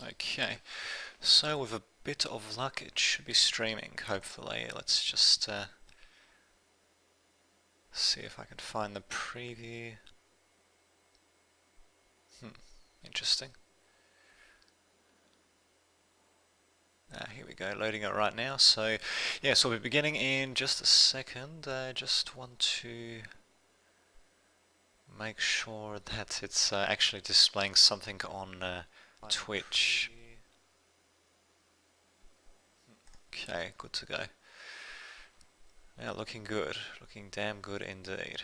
Okay, so with a bit of luck it should be streaming, hopefully. Let's just see if I can find the preview. Interesting. Here we go, loading it right now. So yeah, so we'll be beginning in just a second. I just want to make sure that it's actually displaying something on Twitch. Okay, good to go. Yeah, looking good. Looking damn good indeed.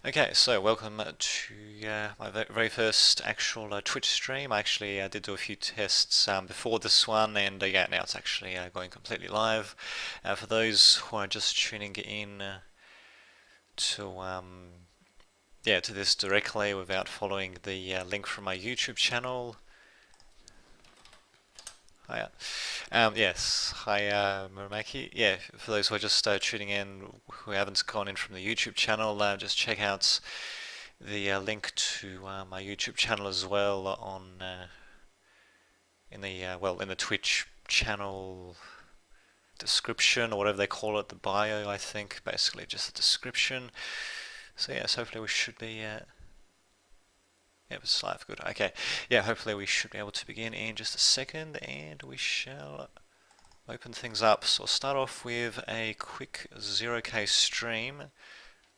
Okay, so welcome to my very first actual Twitch stream. I actually did do a few tests before this one, and yeah, now it's actually going completely live. For those who are just tuning in to yeah, to this directly without following the link from my YouTube channel. Hi, yes, hi Muramaki. Yeah, for those who are just tuning in, who haven't gone in from the YouTube channel, just check out the link to my YouTube channel as well on in the well, in the Twitch channel description, or whatever they call it, the bio, I think, basically just the description. So yes, hopefully we should be yeah, it's live, good. Okay, yeah, hopefully we should be able to begin in just a second, and we shall open things up. So I'll start off with a quick 0k stream,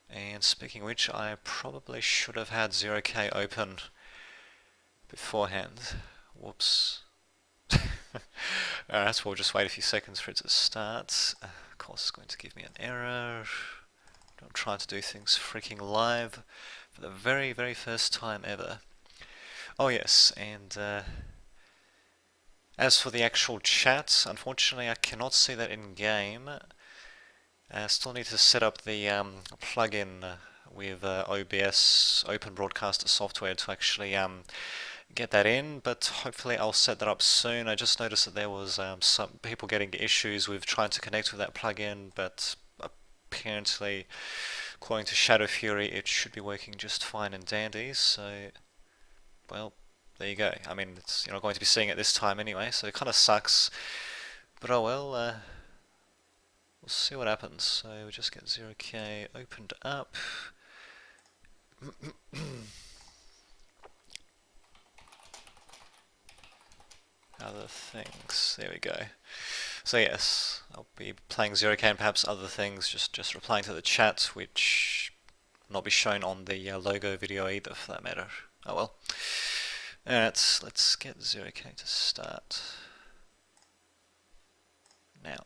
and speaking of which, I probably should have had 0k open beforehand. Whoops. Alright, so we'll just wait a few seconds for it to start. Of course it's going to give me an error. I'm trying to do things freaking live for the very first time ever. Oh yes, and as for the actual chat, unfortunately I cannot see that in game. I still need to set up the plugin with OBS, Open Broadcaster software, to actually get that in, but hopefully I'll set that up soon. I just noticed that there was some people getting issues with trying to connect with that plugin, but apparently, according to Shadow Fury, it should be working just fine and dandy. So, well, there you go. I mean, you're not going to be seeing it this time anyway, so it kind of sucks. But oh well, we'll see what happens. So we'll just get 0k opened up. Other things. There we go. So yes, I'll be playing 0k and perhaps other things, just replying to the chat, which will not be shown on the logo video either, for that matter. Oh well. Alright, let's get 0k to start. Now.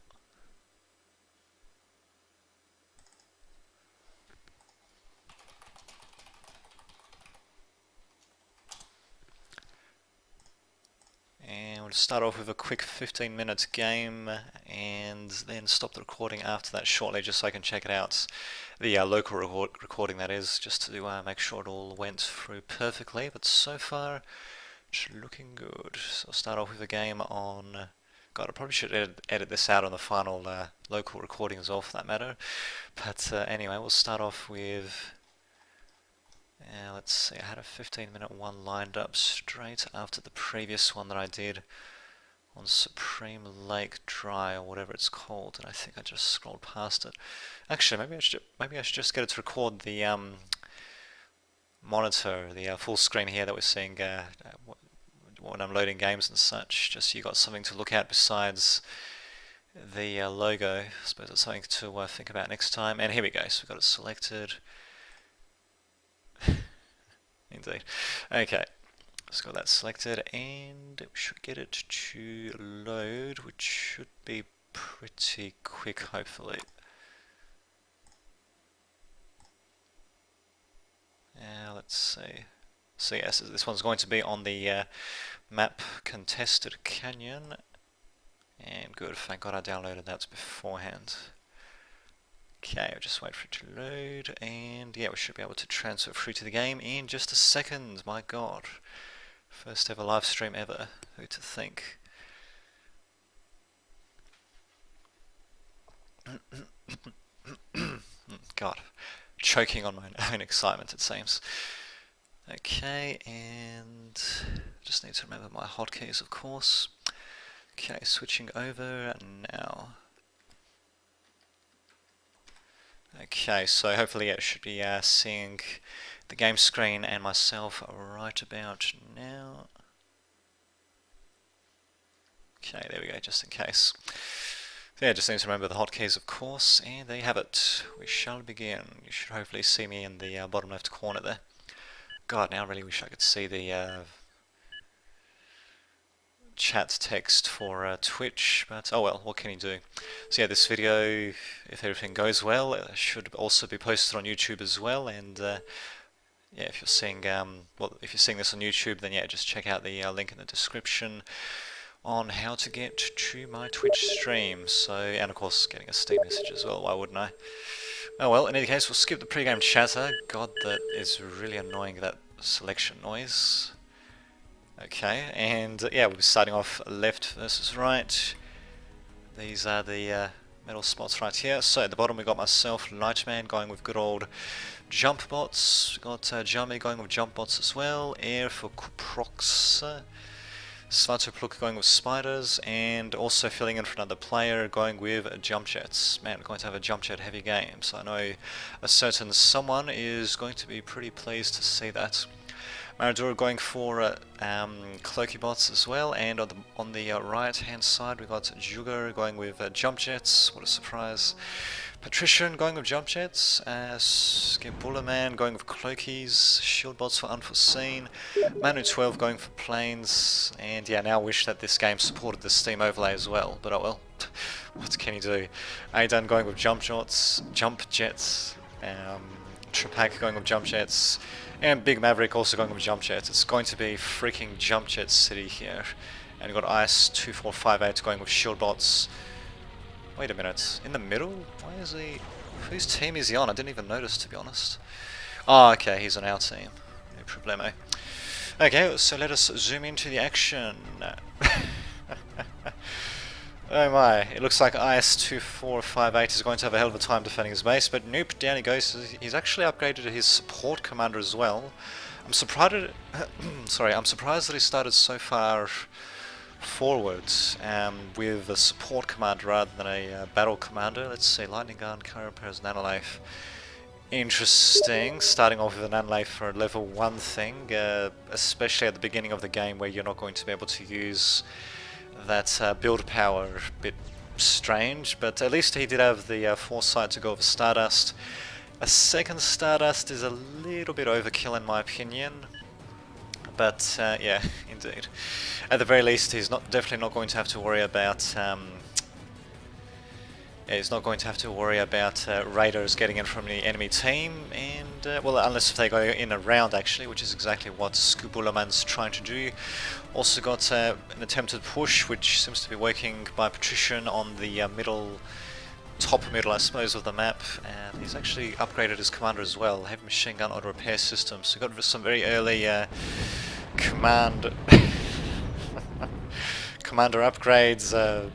And we'll start off with a quick 15-minute game and then stop the recording after that shortly, just so I can check it out. The local recording, that is, just to make sure it all went through perfectly. But so far, it's looking good. So I'll start off with a game on... God, I probably should edit this out on the final local recording as well, for that matter. But anyway, we'll start off with... let's see, I had a 15-minute one lined up straight after the previous one that I did on Supreme Lake Dry, or whatever it's called, and I think I just scrolled past it. Actually, maybe I should just get it to record the monitor, the full screen here that we're seeing when I'm loading games and such, just so you got something to look at besides the logo. I suppose it's something to think about next time. And here we go, so we've got it selected. Indeed. Okay, just got that selected, and we should get it to load, which should be pretty quick, hopefully. Let's see. So yes, this one's going to be on the map Contested Canyon. And good, thank God I downloaded that beforehand. Okay, I'll just wait for it to load, and yeah, we should be able to transfer through to the game in just a second. My God, first ever live stream ever, who to think. God, choking on my own excitement, it seems. Okay, and just just need to remember my hotkeys, of course. Okay, switching over now. Okay, so hopefully it should be seeing the game screen and myself right about now. Okay, there we go, just in case. So yeah, just need to remember the hotkeys, of course, and there you have it. We shall begin. You should hopefully see me in the bottom left corner there. God, now I really wish I could see the chat text for Twitch, but oh well, what can you do? So yeah, this video, if everything goes well, should also be posted on YouTube as well, and yeah, if you're seeing if you're seeing this on YouTube, then yeah, just check out the link in the description on how to get to my Twitch stream. So, and of course getting a Steam message as well, why wouldn't I? Oh well, in any case, we'll skip the pre-game chatter. God, that is really annoying, that selection noise. Okay, and yeah, we'll be starting off left versus right. These are the metal spots right here. So at the bottom we got myself, Lightman, going with good old jump bots. We got Jami going with jump bots as well. Air for Kuprox. Svatopluk going with spiders, and also filling in for another player going with jump jets. Man, we're going to have a jump jet heavy game, so I know a certain someone is going to be pretty pleased to see that. Maradura going for cloaky bots as well, and on the right hand side we got Juga going with jump jets. What a surprise. Patrician going with jump jets, Skibulaman going with cloakies, shield bots for unforeseen, Manu 12 going for planes, and yeah, now wish that this game supported the Steam overlay as well, but oh well, what can you do? Aidan going with jump jets, Trepak going with jump jets, and Big Maverick also going with jump jets. It's going to be freaking jump jet city here, and you've got Ice 2458 going with shield bots. Wait a minute, in the middle? Why is he... Whose team is he on? I didn't even notice, to be honest. Oh, okay, he's on our team. No problemo. Okay, so let us zoom into the action. Oh my, it looks like IS-2458 is going to have a hell of a time defending his base, but nope, down he goes. He's actually upgraded his support commander as well. I'm surprised that he started so far forwards with a support commander rather than a battle commander. Let's see, Lightning Gun, Carapace, Nanolife. Interesting, starting off with an Nanolife for a level 1 thing, especially at the beginning of the game where you're not going to be able to use that build power. A bit strange, but at least he did have the foresight to go with Stardust. A second Stardust is a little bit overkill in my opinion. But yeah, indeed. At the very least, he's definitely not going to have to worry about. He's not going to have to worry about raiders getting in from the enemy team, and well, unless if they go in a round actually, which is exactly what Skubulaman's trying to do. Also got an attempted push, which seems to be working by Patrician on the top middle, I suppose, of the map, and he's actually upgraded his commander as well. Heavy machine gun auto repair system, so got some very early commander upgrades.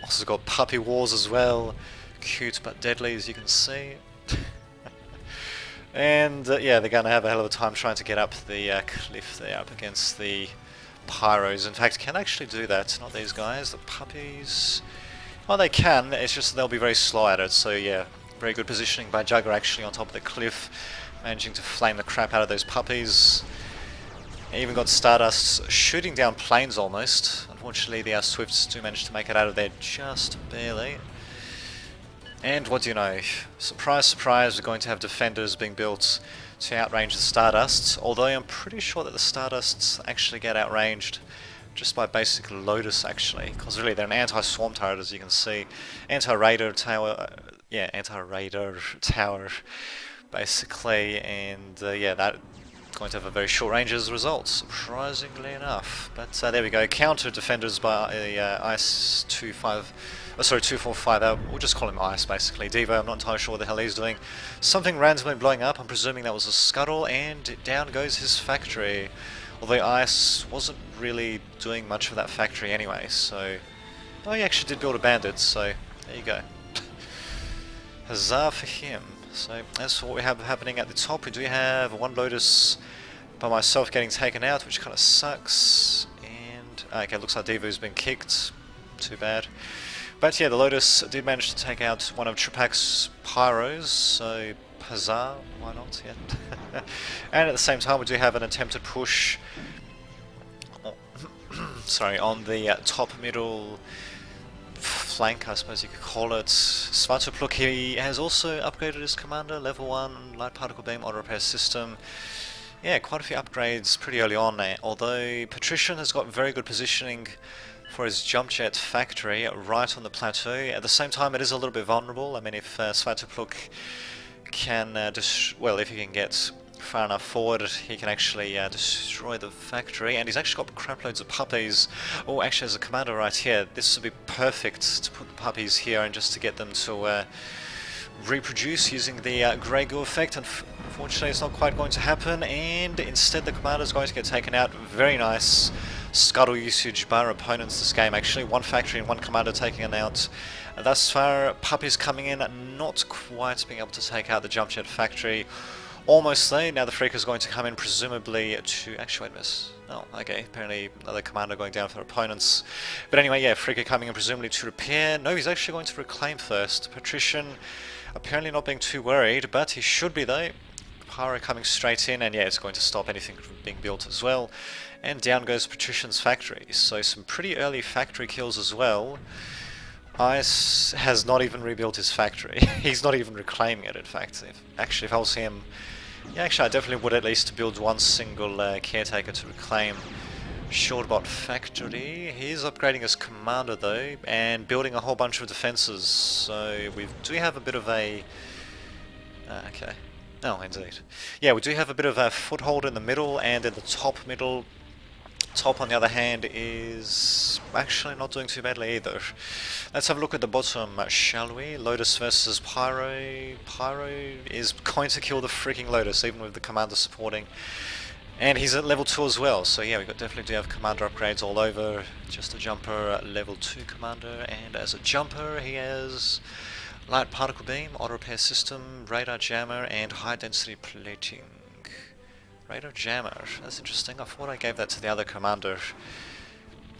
Also got puppy wars as well, cute but deadly as you can see. And yeah, they're going to have a hell of a time trying to get up the cliff there, up against the pyros. In fact, can actually do that, not these guys, the puppies. Well, they can, it's just they'll be very slow at it, so yeah, very good positioning by Jugger actually on top of the cliff, managing to flame the crap out of those puppies. Even got Stardust shooting down planes almost. Unfortunately, the Swifts do manage to make it out of there just barely. And what do you know? Surprise, surprise, we're going to have defenders being built to outrange the Stardusts, although I'm pretty sure that the Stardusts actually get outranged just by basic Lotus actually, because really they're an anti-swarm turret as you can see. Anti-radar tower, yeah, anti-radar tower basically, and yeah, that going to have a very short range as a result, surprisingly enough. But there we go, counter defenders by Ice 2458, we'll just call him Ice basically. Devo, I'm not entirely sure what the hell he's doing. Something randomly blowing up, I'm presuming that was a scuttle, and down goes his factory. Although Ice wasn't really doing much for that factory anyway, so... Oh, he actually did build a bandit, so there you go. Huzzah for him. So that's what we have happening at the top. We do have one Lotus by myself getting taken out, which kind of sucks. Okay, looks like Devu's been kicked. Too bad. But yeah, the Lotus did manage to take out one of Tripak's Pyros, so huzzah, why not, yeah. And at the same time we do have an attempted push sorry, on the top middle flank, I suppose you could call it. Svatopluk, he has also upgraded his commander, level 1, light particle beam, auto repair system. Yeah, quite a few upgrades pretty early on, although Patrician has got very good positioning for his jump jet factory right on the plateau. At the same time, it is a little bit vulnerable. I mean, if Svatopluk can, well, if he can get far enough forward, he can actually destroy the factory, and he's actually got crap loads of puppies. Oh, actually, as a commander right here, this would be perfect to put the puppies here and just to get them to reproduce using the Grey Goo effect. Unfortunately, it's not quite going to happen, and instead the commander is going to get taken out. Very nice scuttle usage by our opponents this game, actually. One factory and one commander taking it out. Thus far, puppies coming in, not quite being able to take out the jump jet factory. Almost there. Now the Freak is going to come in, presumably to... Actually, wait a minute. Oh, okay. Apparently another commander going down for their opponents. But anyway, yeah, Freaker coming in presumably to repair. No, he's actually going to reclaim first. Patrician apparently not being too worried, but he should be though. Pyro coming straight in, and yeah, it's going to stop anything from being built as well. And down goes Patrician's factory. So some pretty early factory kills as well. Ice has not even rebuilt his factory. He's not even reclaiming it, in fact. If I was him... Yeah, actually I definitely would at least build one single caretaker to reclaim Shortbot factory. He's upgrading his commander though, and building a whole bunch of defences. So we do have a bit of a... okay. Oh, indeed. Yeah, we do have a bit of a foothold in the middle, and in the top middle. Top, on the other hand, is actually not doing too badly either. Let's have a look at the bottom, shall we? Lotus versus Pyro. Pyro is going to kill the freaking Lotus, even with the commander supporting. And he's at level 2 as well, so yeah, we definitely do have commander upgrades all over. Just a jumper, level 2 commander, and as a jumper he has light particle beam, auto repair system, radar jammer, and high density plating. Radar jammer, that's interesting. I thought I gave that to the other commander.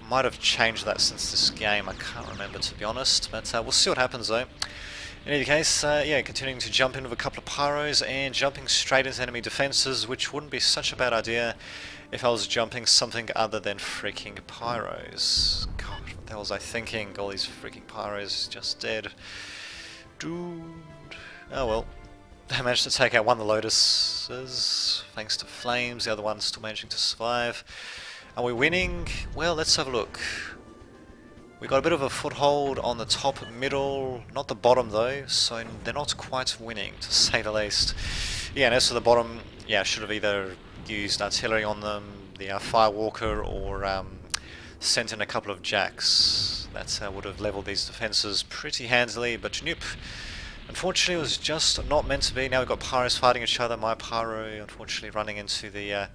Might have changed that since this game, I can't remember to be honest, but we'll see what happens though. In any case, yeah, continuing to jump in with a couple of pyros and jumping straight into enemy defences, which wouldn't be such a bad idea if I was jumping something other than freaking pyros. God, what the hell was I thinking? All these freaking pyros just dead. Dude. Oh well. I managed to take out one of the Lotuses, thanks to flames, the other one's still managing to survive. Are we winning? Well, let's have a look. We got a bit of a foothold on the top middle, not the bottom though, so they're not quite winning, to say the least. Yeah, and as for the bottom, yeah, I should have either used artillery on them, the Firewalker, or sent in a couple of jacks. That would have leveled these defences pretty handily, but nope. Unfortunately, it was just not meant to be. Now we've got Pyros fighting each other. My Pyro, unfortunately, running into the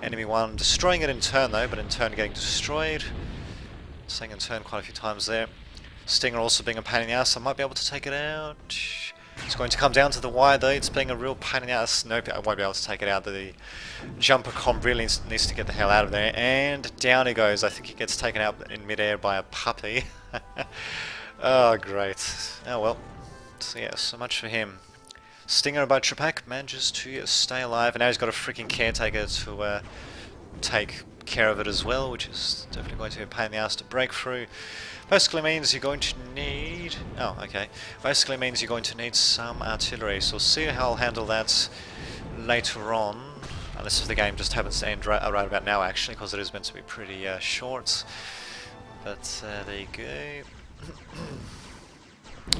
enemy one. Destroying it in turn, though, but in turn getting destroyed. Staying in turn quite a few times there. Stinger also being a pain in the ass. I might be able to take it out. It's going to come down to the wire, though. It's being a real pain in the ass. Nope, I won't be able to take it out. The jumper comp really needs to get the hell out of there. And down he goes. I think he gets taken out in midair by a puppy. Oh, great. Oh, well. So yeah, so much for him. Stinger by Tripak manages to stay alive, and now he's got a freaking caretaker to take care of it as well, which is definitely going to be a pain in the ass to break through. Basically means you're going to need... oh, okay. Basically means you're going to need some artillery, so we'll see how I'll handle that later on. Unless if the game just happens to end right about now, actually, because it is meant to be pretty short. But there you go.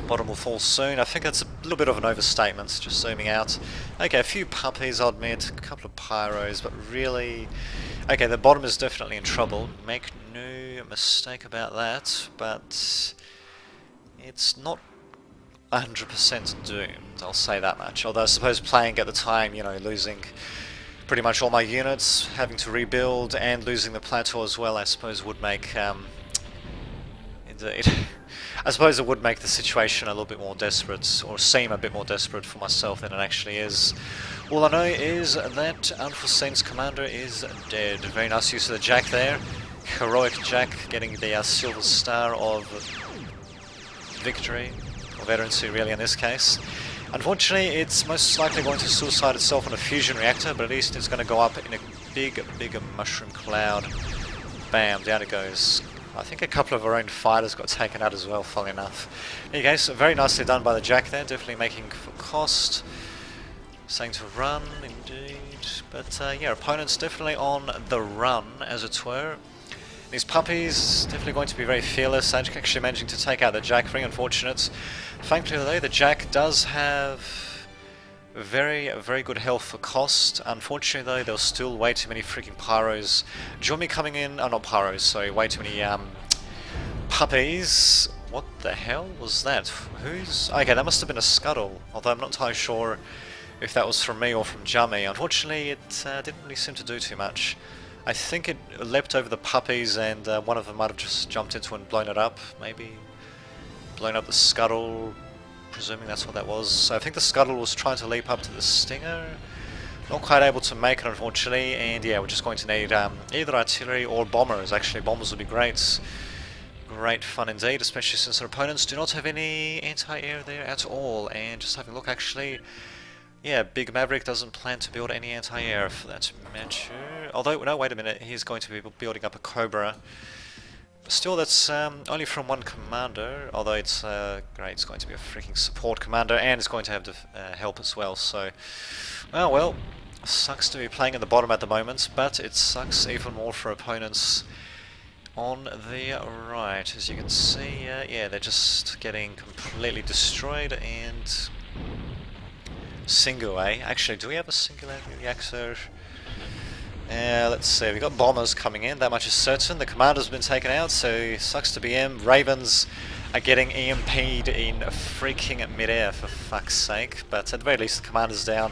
Bottom will fall soon. I think that's a little bit of an overstatement, just zooming out. Okay, a few puppies, I'll admit, a couple of pyros, but really... okay, the bottom is definitely in trouble, make no mistake about that, but it's not 100% doomed, I'll say that much. Although I suppose playing at the time, you know, losing pretty much all my units, having to rebuild, and losing the plateau as well, I suppose would make... indeed. I suppose it would make the situation a little bit more desperate, or seem a bit more desperate for myself than it actually is. All I know is that Unforeseen's commander is dead. Very nice use of the jack there. heroic Jack getting the Silver Star of victory, or veterancy really in this case. Unfortunately, it's most likely going to suicide itself on a fusion reactor, but at least it's going to go up in a big mushroom cloud. Bam, down it goes. I think a couple of our own fighters got taken out as well, funnily enough. There you go, so very nicely done by the Jack there, definitely making for cost. Saying to run, indeed. But yeah, opponents definitely on the run, as it were. These puppies definitely going to be very fearless, actually managing to take out the Jack. Very unfortunate. Thankfully though, the Jack does have very good health for cost. Unfortunately though, there's still way too many freaking pyros. Jummy coming in, oh not pyros, sorry, way too many puppies. What the hell was that? Who's... okay, that must have been a scuttle, although I'm not entirely sure if that was from me or from Jummy. Unfortunately, it didn't really seem to do too much. I think it leapt over the puppies and one of them might have just jumped into it and blown it up, maybe. Blown up the scuttle, presuming that's what that was. So I think the scuttle was trying to leap up to the stinger. Not quite able to make it, unfortunately, and yeah, we're just going to need either artillery or bombers. Actually, bombers would be great. Great fun indeed, especially since our opponents do not have any anti-air there at all. And just having a look, actually, yeah, Big Maverick doesn't plan to build any anti-air for that matter. Although, no, wait a minute, he's going to be building up a Cobra. Still, that's only from one commander, although it's great, it's going to be a freaking support commander, and it's going to have help as well, so... well, sucks to be playing in the bottom at the moment, but it sucks even more for opponents on the right. As you can see, yeah, they're just getting completely destroyed, and... Single, eh? Actually, do we have a singularity reactor? Let's see, we've got bombers coming in, that much is certain. The commander's been taken out, so sucks to be him. Ravens are getting EMP'd in freaking midair, for fuck's sake. But at the very least, the commander's down.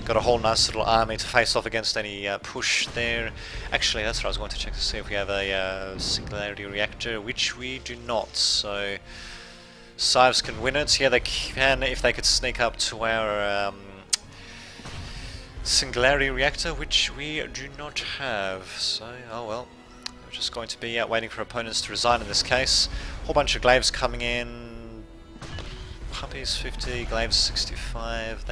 Got a whole nice little army to face off against any push there. Actually, that's what I was going to check to see if we have a singularity reactor, which we do not, so... Cybs can win it. Yeah, they can if they could sneak up to our singularity reactor, which we do not have. So, oh well. We're just going to be waiting for opponents to resign in this case. Whole bunch of glaives coming in. Puppies 50, glaives 65.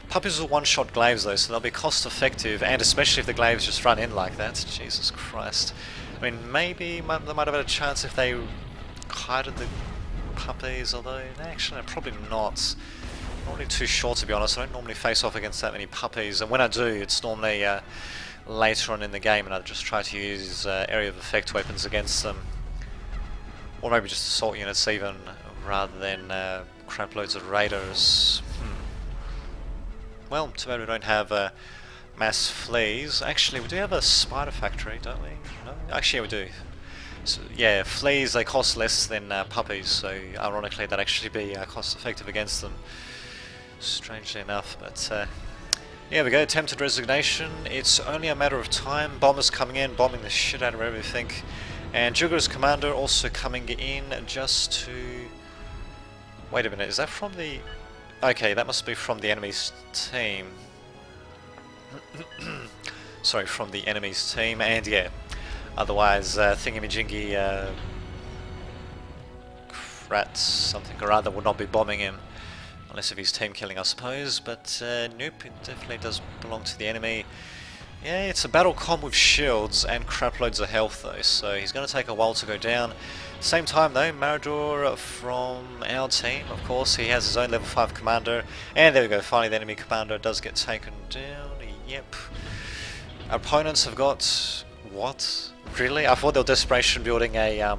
Puppies are one-shot glaives though, so they'll be cost effective, and especially if the glaives just run in like that. Jesus Christ. I mean, maybe they might have had a chance if they kited the puppies, although actually probably not. Not really too sure, to be honest. I don't normally face off against that many puppies, and when I do, it's normally later on in the game, and I just try to use area of effect weapons against them, or maybe just assault units even, rather than crap loads of raiders. Well, too bad we don't have mass fleas. Actually, we do have a spider factory, don't we? No? Actually, yeah, we do. So, yeah, fleas, they cost less than puppies, so ironically that'd actually be cost effective against them, strangely enough. But yeah, we go, attempted resignation. It's only a matter of time. Bombers coming in, bombing the shit out of everything, and Jugger's commander also coming in just to... wait a minute, is that from the... okay, that must be from the enemy's team. Sorry, from the enemy's team, and yeah, otherwise, thingamajiggy rats something or other would not be bombing him, unless if he's team killing, I suppose. But nope, it definitely does belong to the enemy. Yeah, it's a battle com with shields and crap loads of health though, so he's going to take a while to go down. Same time though, Marador from our team, of course, he has his own level 5 commander, and there we go, finally the enemy commander does get taken down. Yep. Our opponents have got... what? Really? I thought they were desperation building a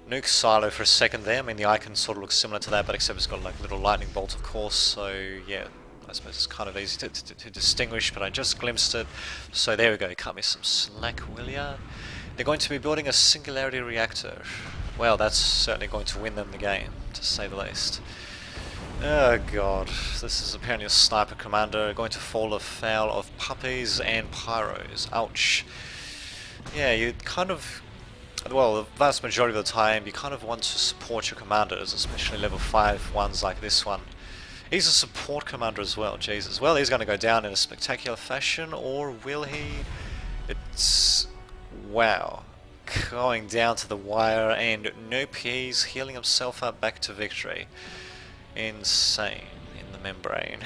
nuke silo for a second there. I mean, the icon sort of looks similar to that, but except it's got like a little lightning bolt, of course, so yeah, I suppose it's kind of easy to distinguish, but I just glimpsed it. So there we go, cut me some slack, will ya? They're going to be building a singularity reactor. Well, that's certainly going to win them the game, to say the least. Oh god, this is apparently a sniper commander going to fall afoul of puppies and pyros. Ouch. Yeah, you kind of... well, the vast majority of the time, you kind of want to support your commanders, especially level 5 ones like this one. He's a support commander as well, Jesus. Well, he's going to go down in a spectacular fashion, or will he? It's... Wow. Going down to the wire, and Nope, he's healing himself up back to victory. Insane in the membrane.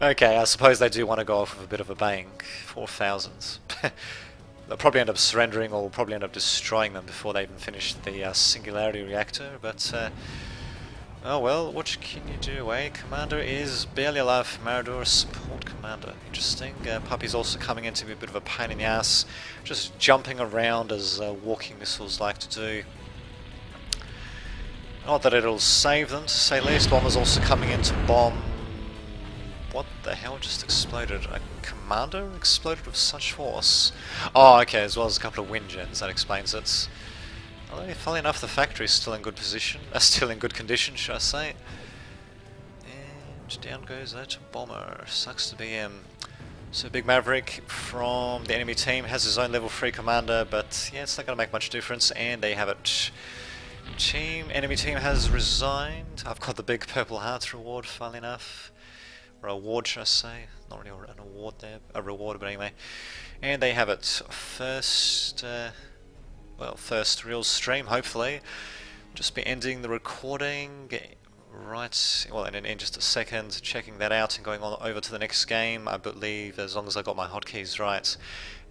Okay, I suppose they do want to go off with a bit of a bang. 4,000s. They'll probably end up surrendering, or probably end up destroying them before they even finish the Singularity Reactor, but oh well, what can you do, eh? Commander is barely alive. Marador, support commander. Interesting. Puppy's also coming in to be a bit of a pain in the ass, just jumping around as walking missiles like to do. Not that it'll save them, to say least. Bomber's also coming in to bomb. What the hell just exploded? A commander exploded with such force? Oh, okay, as well as a couple of wind gens, that explains it. Although, funnily enough, the factory's still in good position. Still in good condition, should I say. And down goes that bomber. Sucks to be him. So Big Maverick from the enemy team has his own level 3 commander, but yeah, it's not going to make much difference, and there you have it. Enemy team has resigned. I've got the big Purple Hearts reward, funnily enough. Or award, should I say? Not really an award there, a reward, but anyway. And they have it. First real stream, hopefully. Just be ending the recording right, well, in just a second, checking that out and going on over to the next game. I believe, as long as I got my hotkeys right,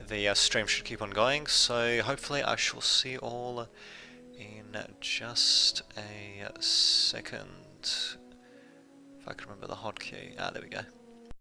the stream should keep on going. So hopefully I shall see you all in just a second. If I can remember the hotkey. Ah, there we go.